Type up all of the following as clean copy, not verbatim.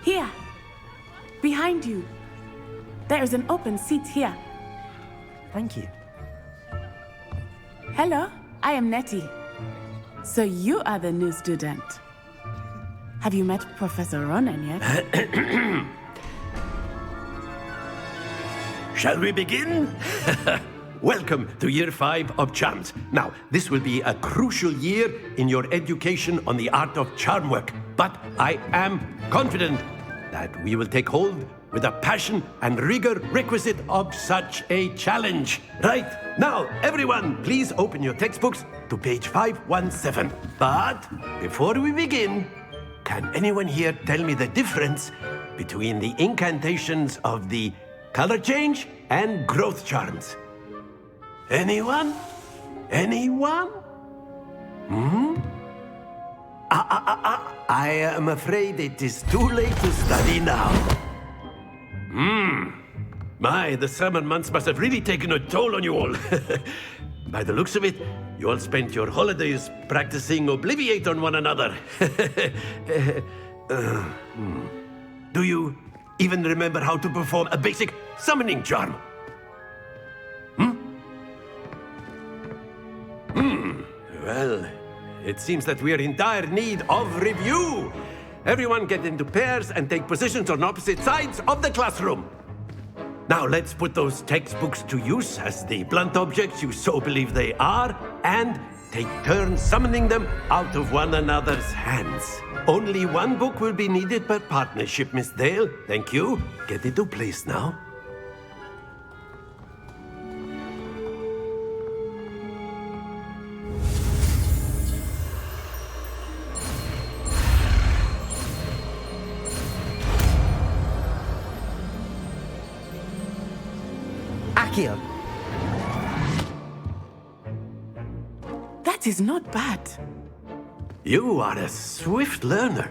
Here. Behind you. There is an open seat here. Thank you. Hello, I am Nettie. So you are the new student. Have you met Professor Ronan yet? Shall we begin? Welcome to Year 5 of Charms. Now, this will be a crucial year in your education on the art of charm work. But I am confident that we will take hold with the passion and rigor requisite of such a challenge. Right, now, everyone, please open your textbooks to page 517. But before we begin, can anyone here tell me the difference between the incantations of the color change and growth charms? Anyone? Anyone? I am afraid it is too late to study now. My, the summer months must have really taken a toll on you all. By the looks of it, you all spent your holidays practicing Obliviate on one another. Do you even remember how to perform a basic summoning charm? Well, it seems that we are in dire need of review. Everyone get into pairs and take positions on opposite sides of the classroom. Now let's put those textbooks to use as the blunt objects you so believe they are, and take turns summoning them out of one another's hands. Only one book will be needed per partnership, Miss Dale. Thank you. Get into place now. Akio. That is not bad. You are a swift learner.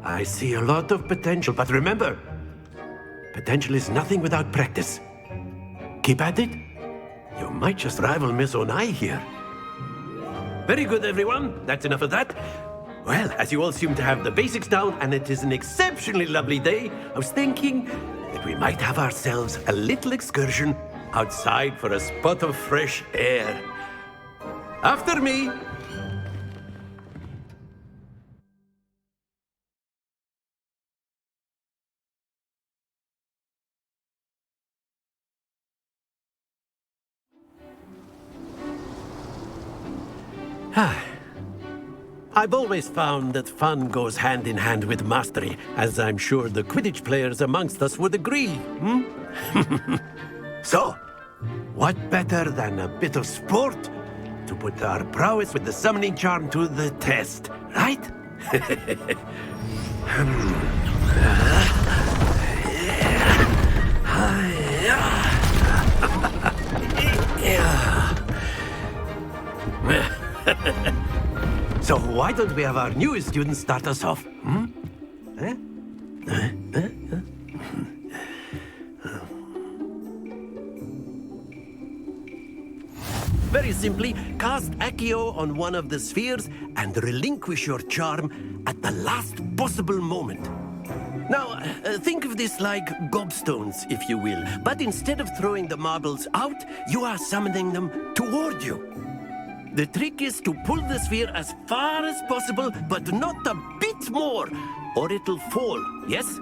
I see a lot of potential, but remember, potential is nothing without practice. Keep at it. You might just rival Miss Onai here. Very good, everyone. That's enough of that. Well, as you all seem to have the basics down, and it is an exceptionally lovely day, I was thinking that we might have ourselves a little excursion outside for a spot of fresh air. After me. I've always found that fun goes hand in hand with mastery, as I'm sure the Quidditch players amongst us would agree. So, what better than a bit of sport to put our prowess with the summoning charm to the test, right? So why don't we have our newest student start us off? Very simply, cast Accio on one of the spheres and relinquish your charm at the last possible moment. Now, think of this like gobstones, if you will, but instead of throwing the marbles out, you are summoning them toward you. The trick is to pull the sphere as far as possible, but not a bit more, or it'll fall, yes?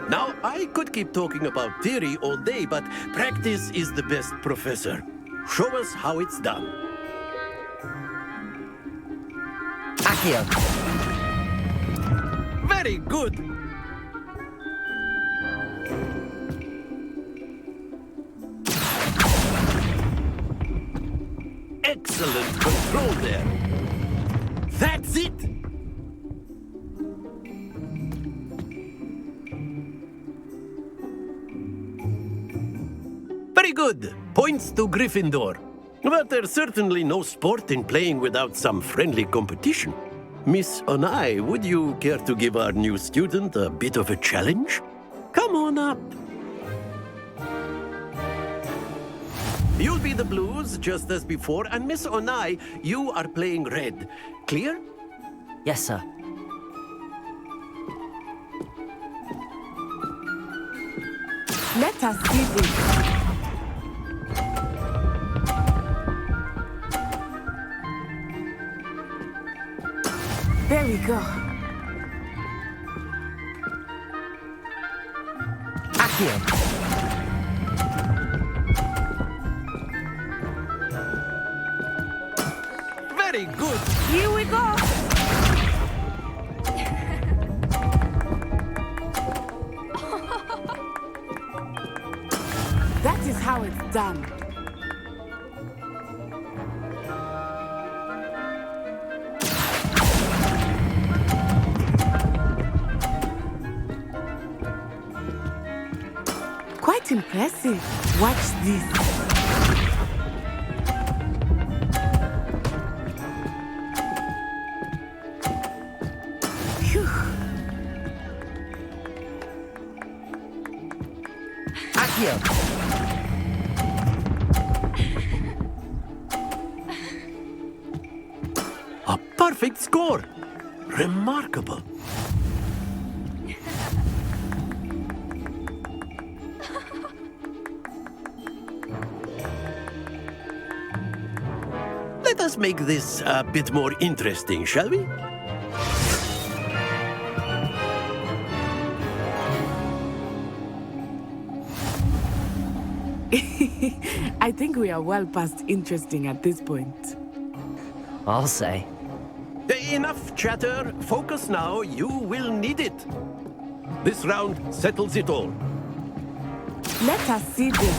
Now, I could keep talking about theory all day, but practice is the best professor. Show us how it's done. Akio. Very good. Excellent control there. That's it. Very good. Points to Gryffindor. But there's certainly no sport in playing without some friendly competition. Miss Onai, would you care to give our new student a bit of a challenge? Come on up. You'll be the blues, just as before, and Miss Onai, you are playing red. Clear? Yes, sir. Let us see this. There we go. Accio. Very good. Here we go. That is how it's done. Quite impressive. Watch this. Phew. Accio. A perfect score. Remarkable. Let us make this a bit more interesting, shall we? I think we are well past interesting at this point. I'll say. Enough chatter. Focus now. You will need it. This round settles it all. Let us see this.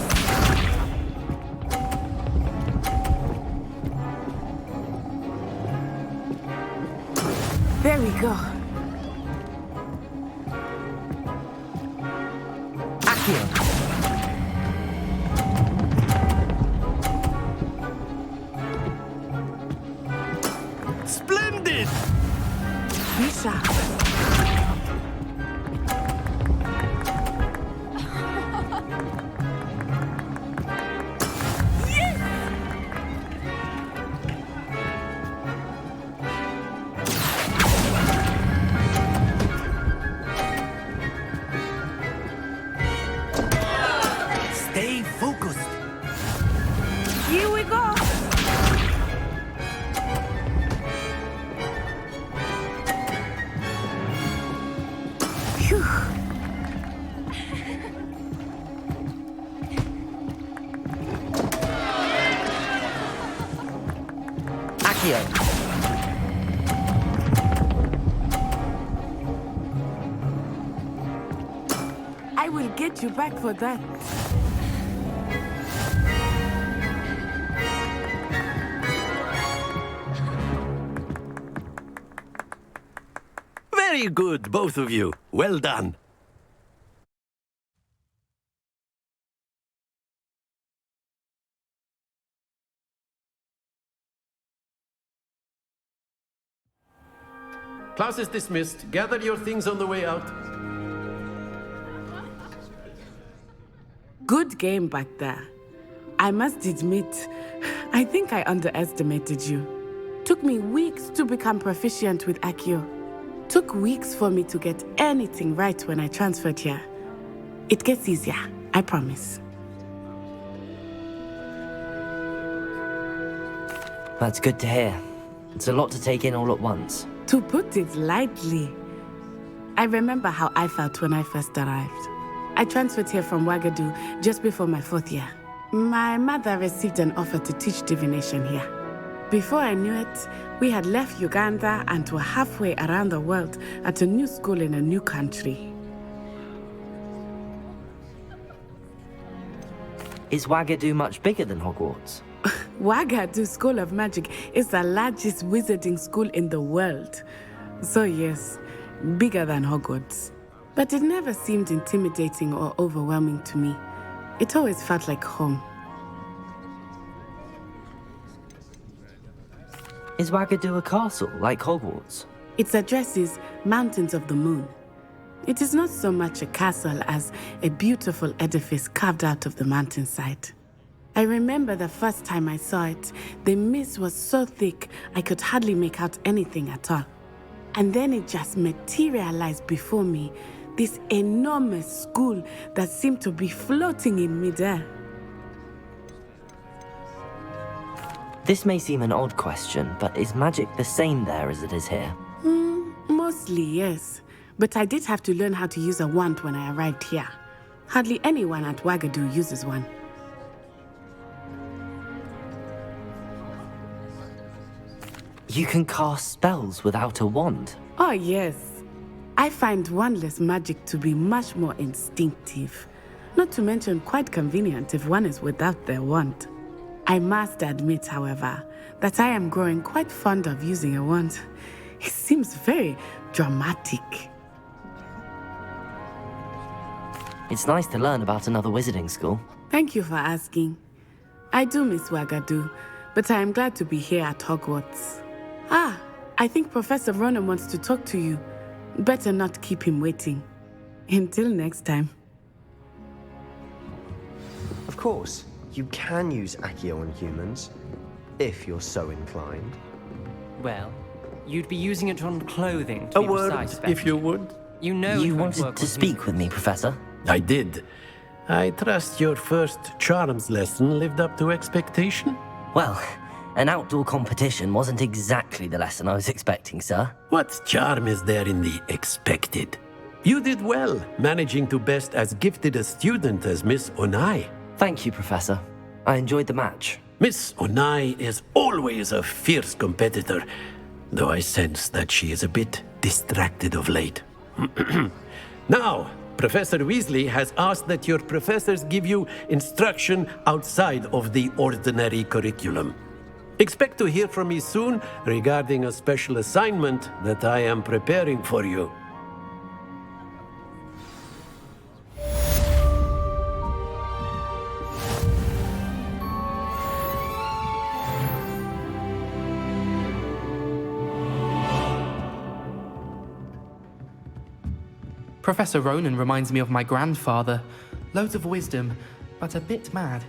There we go. Accio. Splendid! Be sharp. Stay focused. Here we go. Phew. Accio. I will get you back for that. Very good, both of you. Well done. Class is dismissed. Gather your things on the way out. Good game back there. I must admit, I think I underestimated you. Took me weeks to become proficient with Accio. Took weeks for me to get anything right when I transferred here. It gets easier, I promise. That's good to hear. It's a lot to take in all at once. To put it lightly, I remember how I felt when I first arrived. I transferred here from Ouagadougou just before my 4th year. My mother received an offer to teach divination here. Before I knew it, we had left Uganda and were halfway around the world at a new school in a new country. Is Ouagadougou much bigger than Hogwarts? Ouagadougou School of Magic is the largest wizarding school in the world. So yes, bigger than Hogwarts. But it never seemed intimidating or overwhelming to me. It always felt like home. Is Ouagadougou a castle, like Hogwarts? Its address is Mountains of the Moon. It is not so much a castle as a beautiful edifice carved out of the mountainside. I remember the first time I saw it, the mist was so thick I could hardly make out anything at all. And then it just materialized before me, this enormous school that seemed to be floating in midair. This may seem an odd question, but is magic the same there as it is here? Mostly, yes. But I did have to learn how to use a wand when I arrived here. Hardly anyone at Wagadu uses one. You can cast spells without a wand. Oh, yes. I find wandless magic to be much more instinctive. Not to mention quite convenient if one is without their wand. I must admit, however, that I am growing quite fond of using a wand. It seems very dramatic. It's nice to learn about another wizarding school. Thank you for asking. I do miss Wagadu, but I am glad to be here at Hogwarts. I think Professor Ronan wants to talk to you. Better not keep him waiting. Until next time. Of course, you can use Accio on humans, if you're so inclined. Well, you'd be using it on clothing, to A be word, precise, if you Becky. would. You know You it won't wanted work to with speak with me, Professor? I did. I trust your first charms lesson lived up to expectation? Well, an outdoor competition wasn't exactly the lesson I was expecting, sir. What charm is there in the expected? You did well, managing to best as gifted a student as Miss Onai. Thank you, Professor. I enjoyed the match. Miss Onai is always a fierce competitor, though I sense that she is a bit distracted of late. Now, Professor Weasley has asked that your professors give you instruction outside of the ordinary curriculum. Expect to hear from me soon regarding a special assignment that I am preparing for you. Professor Ronan reminds me of my grandfather. Loads of wisdom, but a bit mad.